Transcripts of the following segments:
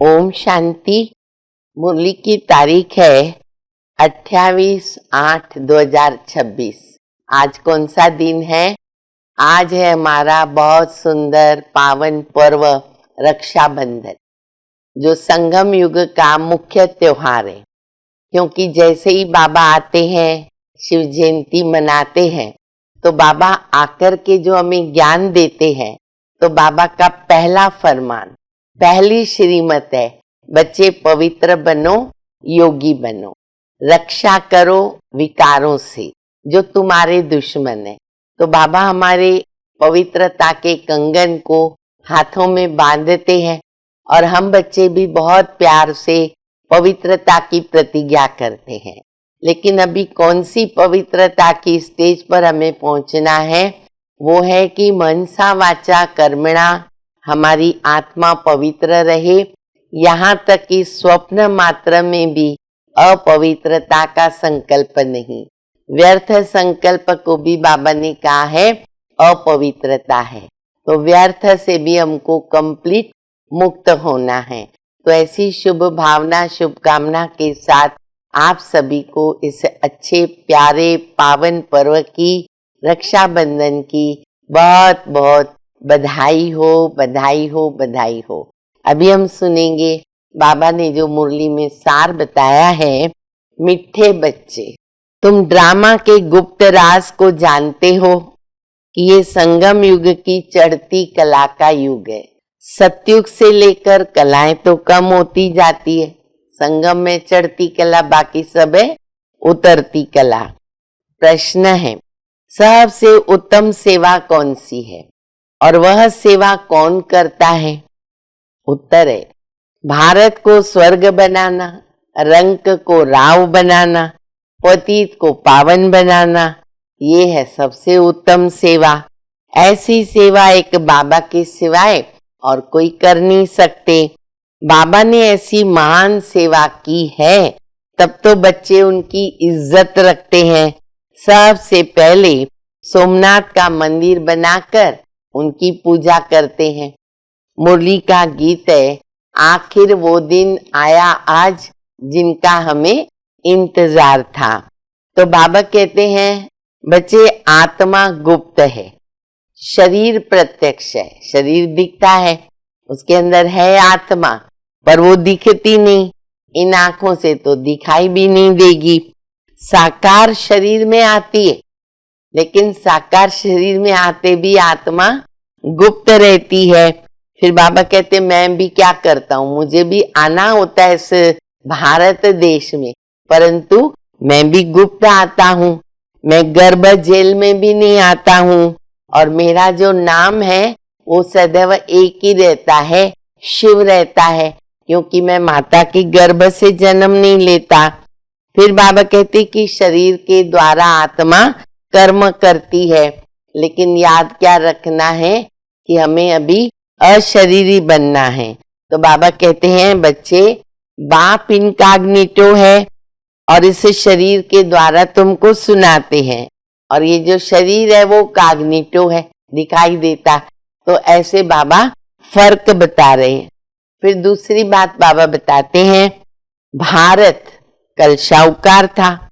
ओम शांति। मुरली की तारीख है 28/8/2026। आज कौन सा दिन है? आज है हमारा बहुत सुंदर पावन पर्व रक्षाबंधन, जो संगम युग का मुख्य त्योहार है। क्योंकि जैसे ही बाबा आते हैं, शिव जयंती मनाते हैं, तो बाबा आकर के जो हमें ज्ञान देते हैं, तो बाबा का पहला फरमान, पहली श्रीमत है, बच्चे पवित्र बनो, योगी बनो, रक्षा करो विकारों से जो तुम्हारे दुश्मन है। तो बाबा हमारे पवित्रता के कंगन को हाथों में बांधते हैं और हम बच्चे भी बहुत प्यार से पवित्रता की प्रतिज्ञा करते हैं। लेकिन अभी कौन सी पवित्रता की स्टेज पर हमें पहुंचना है? वो है कि मनसा वाचा कर्मणा हमारी आत्मा पवित्र रहे। यहाँ तक कि स्वप्न मात्र में भी अपवित्रता का संकल्प नहीं, व्यर्थ संकल्प को भी बाबा ने कहा है अपवित्रता है। तो व्यर्थ से भी हमको कंप्लीट मुक्त होना है। तो ऐसी शुभ भावना, शुभकामना के साथ आप सभी को इस अच्छे प्यारे पावन पर्व की, रक्षाबंधन की बहुत बहुत बधाई हो, बधाई हो, बधाई हो। अभी हम सुनेंगे बाबा ने जो मुरली में सार बताया है। मिठे बच्चे, तुम ड्रामा के गुप्त राज को जानते हो कि ये संगम युग की चढ़ती कला का युग है। सतयुग से लेकर कलाएं तो कम होती जाती है। संगम में चढ़ती कला, बाकी सब है उतरती कला। प्रश्न है, सबसे उत्तम सेवा कौन सी है और वह सेवा कौन करता है? उत्तर है, भारत को स्वर्ग बनाना, रंक को राव बनाना, पतित को पावन बनाना, ये है सबसे उत्तम सेवा। ऐसी सेवा एक बाबा के सिवाय और कोई कर नहीं सकते। बाबा ने ऐसी महान सेवा की है, तब तो बच्चे उनकी इज्जत रखते हैं। सबसे पहले सोमनाथ का मंदिर बनाकर उनकी पूजा करते हैं। मुरली का गीत है, आखिर वो दिन आया आज जिनका हमें इंतजार था। तो बाबा कहते हैं, बच्चे आत्मा गुप्त है, शरीर प्रत्यक्ष है। शरीर दिखता है, उसके अंदर है आत्मा, पर वो दिखती नहीं। इन आंखों से तो दिखाई भी नहीं देगी। साकार शरीर में आती है, लेकिन साकार शरीर में आते भी आत्मा गुप्त रहती है। फिर बाबा कहते, मैं भी क्या करता हूँ, मुझे भी आना होता है इस भारत देश में, परंतु मैं भी गुप्त आता हूँ। मैं गर्भ जेल में भी नहीं आता हूँ। और मेरा जो नाम है वो सदैव एक ही रहता है, शिव रहता है, क्योंकि मैं माता के गर्भ से जन्म नहीं लेता। फिर बाबा कहते कि शरीर के द्वारा आत्मा कर्म करती है, लेकिन याद क्या रखना है कि हमें अभी अशरीरी बनना है। तो बाबा कहते हैं, बच्चे बाप इनकॉग्निटो है और इस शरीर के द्वारा तुमको सुनाते हैं, और ये जो शरीर है वो कॉग्निटो है, दिखाई देता। तो ऐसे बाबा फर्क बता रहे हैं। फिर दूसरी बात बाबा बताते हैं, भारत कल शाहूकार था,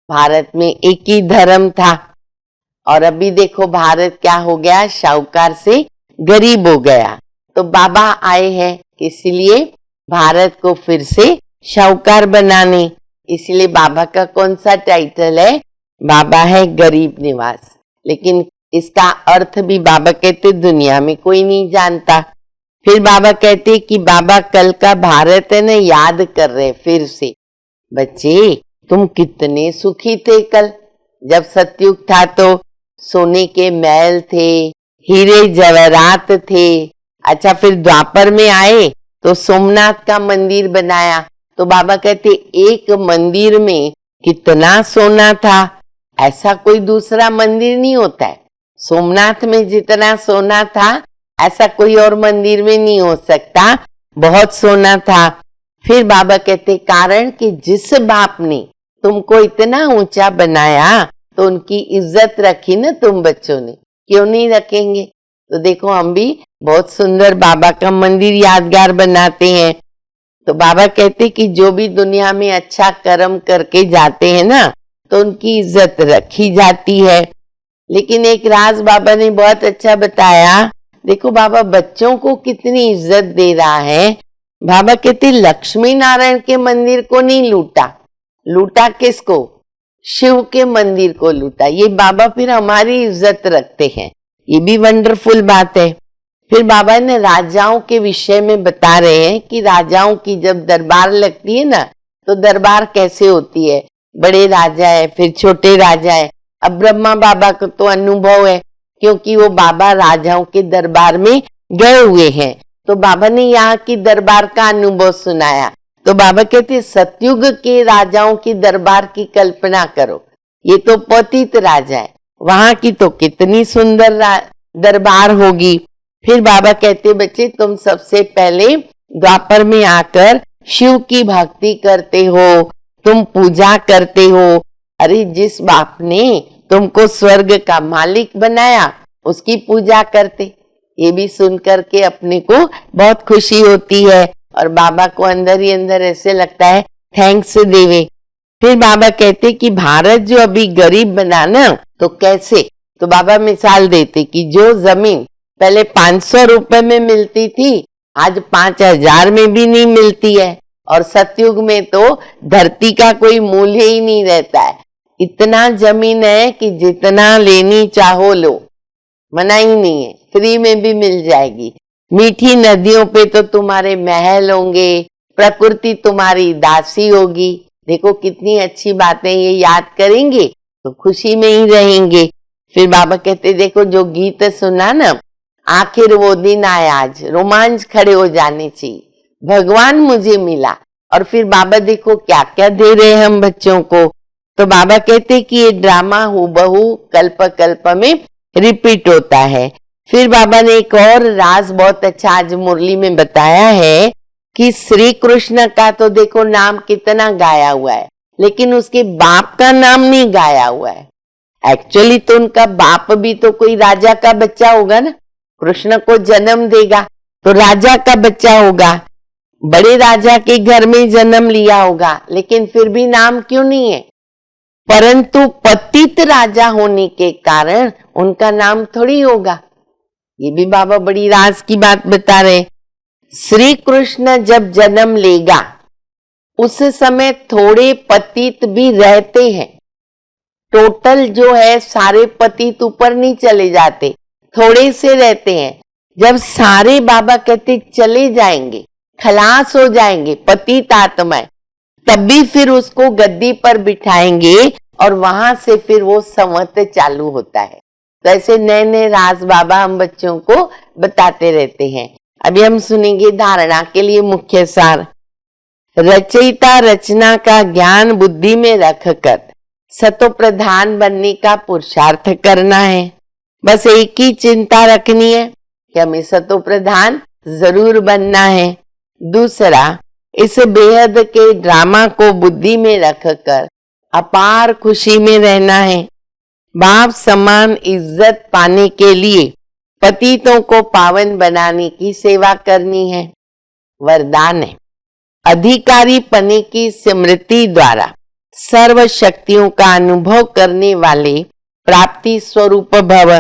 भारत में एक ही धर्म था, और अभी देखो भारत क्या हो गया, शाहूकार से गरीब हो गया। तो बाबा आए हैं इसलिए भारत को फिर से शाहूकार बनाने। इसलिए बाबा का कौन सा टाइटल है? बाबा है गरीब निवास। लेकिन इसका अर्थ भी बाबा कहते दुनिया में कोई नहीं जानता। फिर बाबा कहते कि बाबा कल का भारत है ना, याद कर रहे फिर से। बच्चे तुम कितने सुखी थे कल, जब सतयुग था तो सोने के महल थे, हीरे जवाहरात थे। अच्छा, फिर द्वापर में आए तो सोमनाथ का मंदिर बनाया। तो बाबा कहते एक मंदिर में कितना सोना था, ऐसा कोई दूसरा मंदिर नहीं होता है। सोमनाथ में जितना सोना था ऐसा कोई और मंदिर में नहीं हो सकता, बहुत सोना था। फिर बाबा कहते कारण कि जिस बाप ने तुमको इतना ऊंचा बनाया तो उनकी इज्जत रखी ना तुम बच्चों ने, क्यों नहीं रखेंगे? तो देखो हम भी बहुत सुंदर बाबा का मंदिर यादगार बनाते हैं। तो बाबा कहते कि जो भी दुनिया में अच्छा कर्म करके जाते हैं ना, तो उनकी इज्जत रखी जाती है। लेकिन एक राज बाबा ने बहुत अच्छा बताया। देखो बाबा बच्चों को कितनी इज्जत दे रहा है। बाबा कहते लक्ष्मी नारायण के मंदिर को नहीं लूटा, लूटा किसको? शिव के मंदिर को लूटा। ये बाबा फिर हमारी इज्जत रखते हैं, ये भी वंडरफुल बात है। फिर बाबा ने राजाओं के विषय में बता रहे हैं कि राजाओं की जब दरबार लगती है ना, तो दरबार कैसे होती है। बड़े राजा है, फिर छोटे राजा है। अब ब्रह्मा बाबा को तो अनुभव है, क्योंकि वो बाबा राजाओं के दरबार में गए हुए हैं। तो बाबा ने यहाँ की दरबार का अनुभव सुनाया। तो बाबा कहते सतयुग के राजाओं की दरबार की कल्पना करो, ये तो पतित राजा है, वहां की तो कितनी सुंदर दरबार होगी। फिर बाबा कहते बच्चे तुम सबसे पहले द्वापर में आकर शिव की भक्ति करते हो, तुम पूजा करते हो। अरे जिस बाप ने तुमको स्वर्ग का मालिक बनाया उसकी पूजा करते। ये भी सुन करके अपने को बहुत खुशी होती है और बाबा को अंदर ही अंदर ऐसे लगता है थैंक्स देवे। फिर बाबा कहते कि भारत जो अभी गरीब बना ना, तो कैसे? तो बाबा मिसाल देते कि जो जमीन पहले 500 रुपए में मिलती थी, आज 5000 में भी नहीं मिलती है। और सतयुग में तो धरती का कोई मूल्य ही नहीं रहता है। इतना जमीन है कि जितना लेनी चाहो लो, मना ही नहीं है, फ्री में भी मिल जाएगी। मीठी नदियों पे तो तुम्हारे महल होंगे, प्रकृति तुम्हारी दासी होगी। देखो कितनी अच्छी बातें, ये याद करेंगे तो खुशी में ही रहेंगे। फिर बाबा कहते देखो जो गीत सुना ना, आखिर वो दिन आया, आज रोमांच खड़े हो जाने चाहिए, भगवान मुझे मिला। और फिर बाबा देखो क्या क्या दे रहे हैं हम बच्चों को। तो बाबा कहते कि ये ड्रामा हूबहू कल्प कल्प में रिपीट होता है। फिर बाबा ने एक और राज बहुत अच्छा आज मुरली में बताया है कि श्री कृष्ण का तो देखो नाम कितना गाया हुआ है, लेकिन उसके बाप का नाम नहीं गाया हुआ है। एक्चुअली तो उनका बाप भी तो कोई राजा का बच्चा होगा ना, कृष्ण को जन्म देगा तो राजा का बच्चा होगा, बड़े राजा के घर में जन्म लिया होगा, लेकिन फिर भी नाम क्यों नहीं है? परंतु पतित राजा होने के कारण उनका नाम थोड़ी होगा। ये भी बाबा बड़ी राज की बात बता रहे। श्री कृष्ण जब जन्म लेगा उस समय थोड़े पतित भी रहते हैं। टोटल जो है सारे पतित ऊपर नहीं चले जाते, थोड़े से रहते हैं। जब सारे बाबा कहते चले जाएंगे, खलास हो जाएंगे पतित आत्माएं, तभी फिर उसको गद्दी पर बिठाएंगे और वहां से फिर वो संवत चालू होता है। तो ऐसे नए नए राज बाबा हम बच्चों को बताते रहते हैं। अभी हम सुनेंगे धारणा के लिए मुख्य सार। रचयिता रचना का ज्ञान बुद्धि में रखकर सतो प्रधान बनने का पुरुषार्थ करना है। बस एक ही चिंता रखनी है कि हमें सतो प्रधान जरूर बनना है। दूसरा, इस बेहद के ड्रामा को बुद्धि में रखकर अपार खुशी में रहना है। बाप समान इज्जत पाने के लिए पतितों को पावन बनाने की सेवा करनी है। वरदान है, अधिकारी पने की स्मृति द्वारा सर्व शक्तियों का अनुभव करने वाले प्राप्ति स्वरूप भव।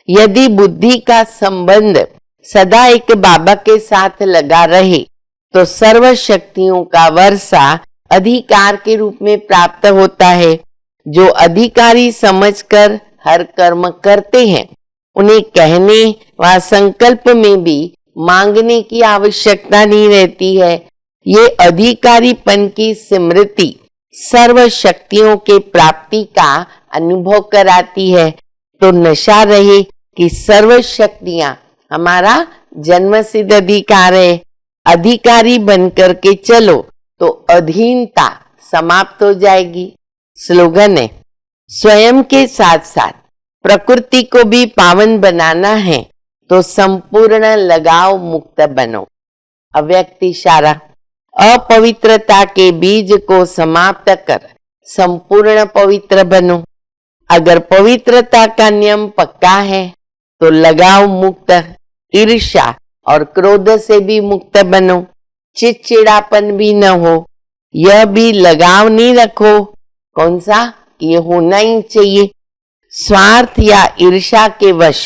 यदि बुद्धि का संबंध सदा एक बाबा के साथ लगा रहे तो सर्व शक्तियों का वर्षा अधिकार के रूप में प्राप्त होता है। जो अधिकारी समझकर हर कर्म करते हैं, उन्हें कहने व संकल्प में भी मांगने की आवश्यकता नहीं रहती है। ये अधिकारीपन की स्मृति सर्व शक्तियों के प्राप्ति का अनुभव कराती है। तो नशा रहे कि सर्व शक्तियां हमारा जन्म सिद्ध अधिकार है। अधिकारी बनकर के चलो तो अधीनता समाप्त हो जाएगी। स्लोगन है, स्वयं के साथ साथ प्रकृति को भी पावन बनाना है तो संपूर्ण लगाव मुक्त बनो। अव्यक्त इशारा, अपवित्रता के बीज को समाप्त कर संपूर्ण पवित्र बनो। अगर पवित्रता का नियम पक्का है तो लगाव मुक्त, ईर्ष्या और क्रोध से भी मुक्त बनो। चिड़चिड़ापन भी न हो, यह भी लगाव नहीं रखो। कौन सा? ये होना ही चाहिए। स्वार्थ या ईर्ष्या के वश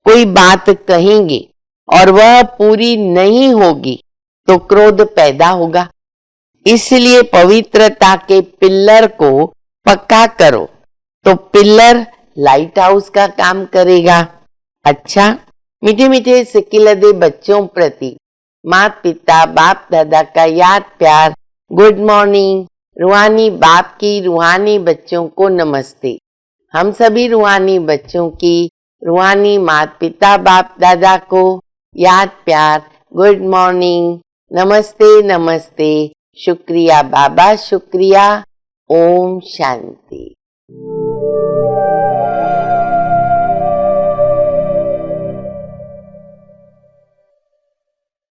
कोई बात कहेंगे और वह पूरी नहीं होगी तो क्रोध पैदा होगा। इसलिए पवित्रता के पिल्लर को पक्का करो तो पिल्लर लाइट हाउस का काम करेगा। अच्छा, मीठे मीठे सिकिलदे बच्चों प्रति माता पिता बाप दादा का याद प्यार। Good morning. रूहानी बाप की रूहानी बच्चों को नमस्ते। हम सभी रूहानी बच्चों की रूहानी माता पिता बाप दादा को याद प्यार। गुड मॉर्निंग, नमस्ते नमस्ते, शुक्रिया बाबा शुक्रिया। ओम शांति।